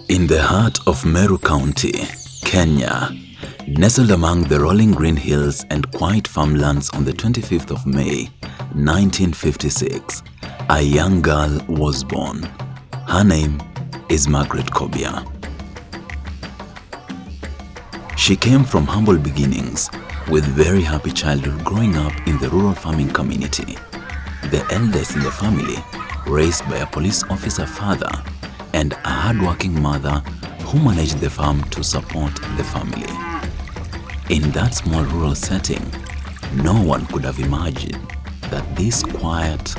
In the heart of Meru County, Kenya, nestled among the rolling green hills and quiet farmlands on the 25th of May, 1956, a young girl was born. Her name is Margaret Kobia. She came from humble beginnings, with very happy childhood growing up in the rural farming community. The eldest in the family, raised by a police officer father and a hard-working mother who managed the farm to support the family. In that small rural setting, no one could have imagined that this quiet,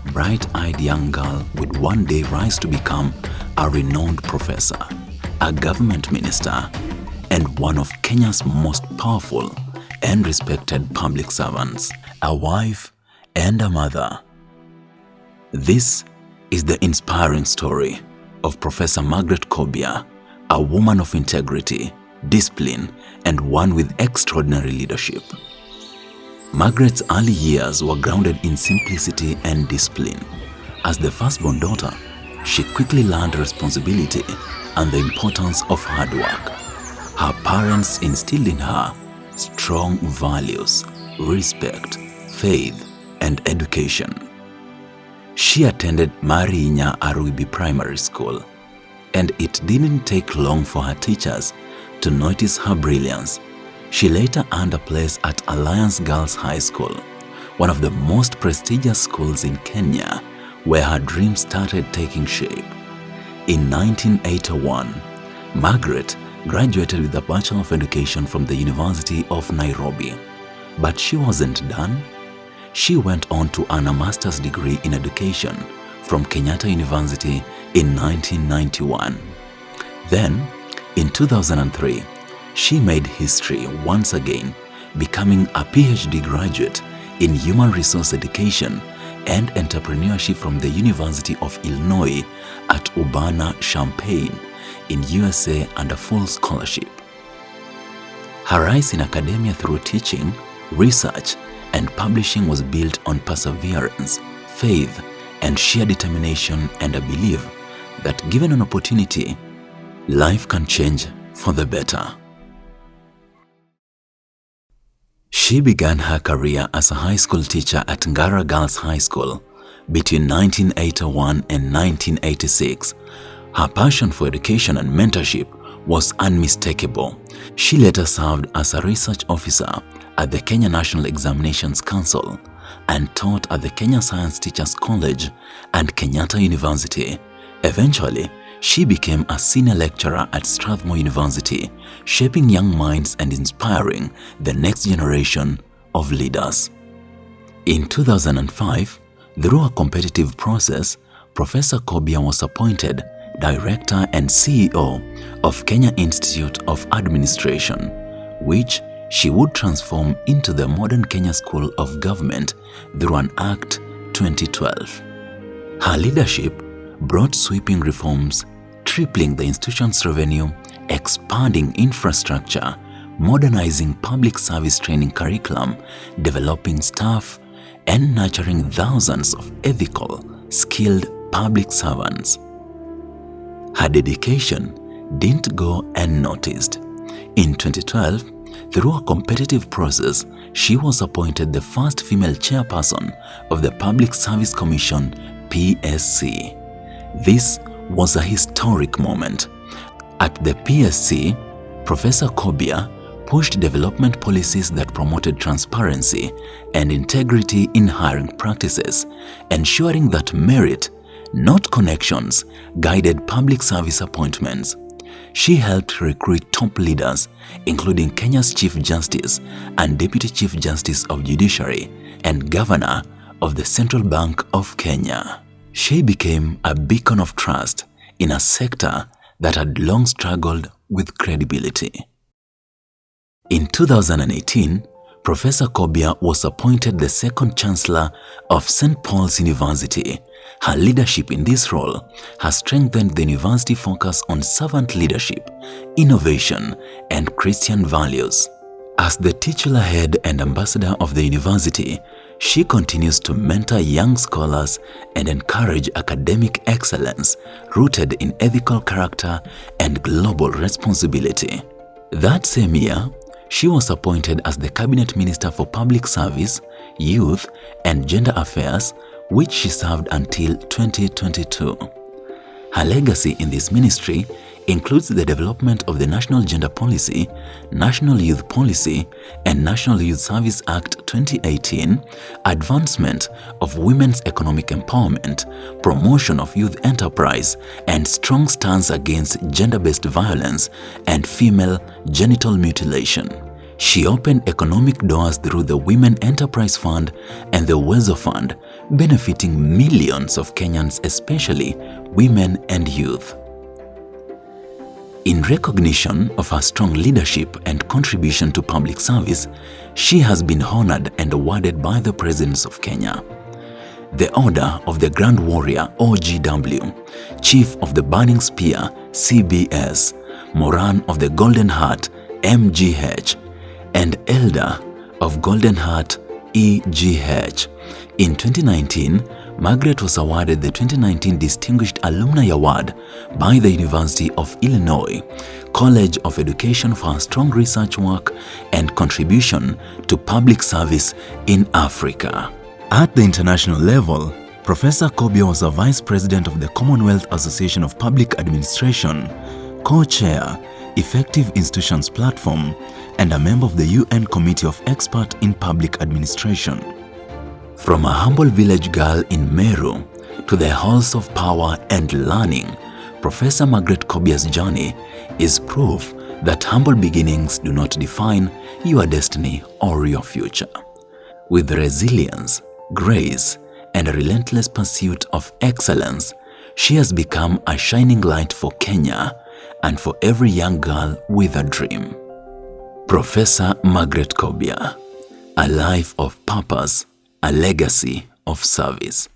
bright-eyed young girl would one day rise to become a renowned professor, a government minister, and one of Kenya's most powerful and respected public servants, a wife and a mother. This is the inspiring story of Professor Margaret Kobia, a woman of integrity, discipline, and one with extraordinary leadership. Margaret's early years were grounded in simplicity and discipline. As the firstborn daughter, she quickly learned responsibility and the importance of hard work. Her parents instilled in her strong values, respect, faith, and education. She attended Marinya Aruibi Primary School, and it didn't take long for her teachers to notice her brilliance. She later earned a place at Alliance Girls High School, one of the most prestigious schools in Kenya, where her dreams started taking shape. In 1981, Margaret graduated with a Bachelor of Education from the University of Nairobi. But she wasn't done. She went on to earn a master's degree in education from Kenyatta University in 1991. Then, in 2003, she made history once again, becoming a PhD graduate in human resource education and entrepreneurship from the University of Illinois at Urbana-Champaign in USA under full scholarship. Her rise in academia through teaching, research, and publishing was built on perseverance, faith, and sheer determination, and a belief that given an opportunity, life can change for the better. She began her career as a high school teacher at Ngara Girls High School between 1981 and 1986. Her passion for education and mentorship was unmistakable. She later served as a research officer at the Kenya National Examinations Council and taught at the Kenya Science Teachers College and Kenyatta University. Eventually, she became a senior lecturer at Strathmore University, shaping young minds and inspiring the next generation of leaders. In 2005, through a competitive process, Professor Kobia was appointed Director and CEO of Kenya Institute of Administration, which she would transform into the modern Kenya School of Government through an Act 2012. Her leadership brought sweeping reforms, tripling the institution's revenue, expanding infrastructure, modernizing public service training curriculum, developing staff, and nurturing thousands of ethical, skilled public servants. Her dedication didn't go unnoticed. In 2012, through a competitive process, she was appointed the first female chairperson of the Public Service Commission, PSC. This was a historic moment. At the PSC, Professor Kobia pushed development policies that promoted transparency and integrity in hiring practices, ensuring that merit, not connections, guided public service appointments. She helped recruit top leaders, including Kenya's Chief Justice and Deputy Chief Justice of Judiciary and Governor of the Central Bank of Kenya. She became a beacon of trust in a sector that had long struggled with credibility. In 2018, Professor Kobia was appointed the second Chancellor of St. Paul's University. Her leadership in this role has strengthened the university's focus on servant leadership, innovation, and Christian values. As the titular head and ambassador of the university, she continues to mentor young scholars and encourage academic excellence rooted in ethical character and global responsibility. That same year, she was appointed as the Cabinet Minister for Public Service, Youth and Gender Affairs, which she served until 2022. Her legacy in this ministry includes the development of the National Gender Policy, National Youth Policy, and National Youth Service Act 2018, advancement of women's economic empowerment, promotion of youth enterprise, and strong stance against gender-based violence and female genital mutilation. She opened economic doors through the Women Enterprise Fund and the Uwezo Fund, benefiting millions of Kenyans, especially women and youth. In recognition of her strong leadership and contribution to public service, she has been honored and awarded by the President of Kenya the Order of the Grand Warrior OGW, Chief of the Burning Spear CBS, Moran of the Golden Heart MGH, and Elder of Golden Heart EGH. In 2019, Margaret was awarded the 2019 Distinguished Alumni Award by the University of Illinois College of Education for her strong research work and contribution to public service in Africa. At the international level, Professor Kobia was a Vice President of the Commonwealth Association of Public Administration, Co-Chair, Effective Institutions Platform, and a member of the UN Committee of Experts in Public Administration. From a humble village girl in Meru to the halls of power and learning, Professor Margaret Kobia's journey is proof that humble beginnings do not define your destiny or your future. With resilience, grace, and a relentless pursuit of excellence, she has become a shining light for Kenya and for every young girl with a dream. Professor Margaret Kobia, a life of purpose, a legacy of service.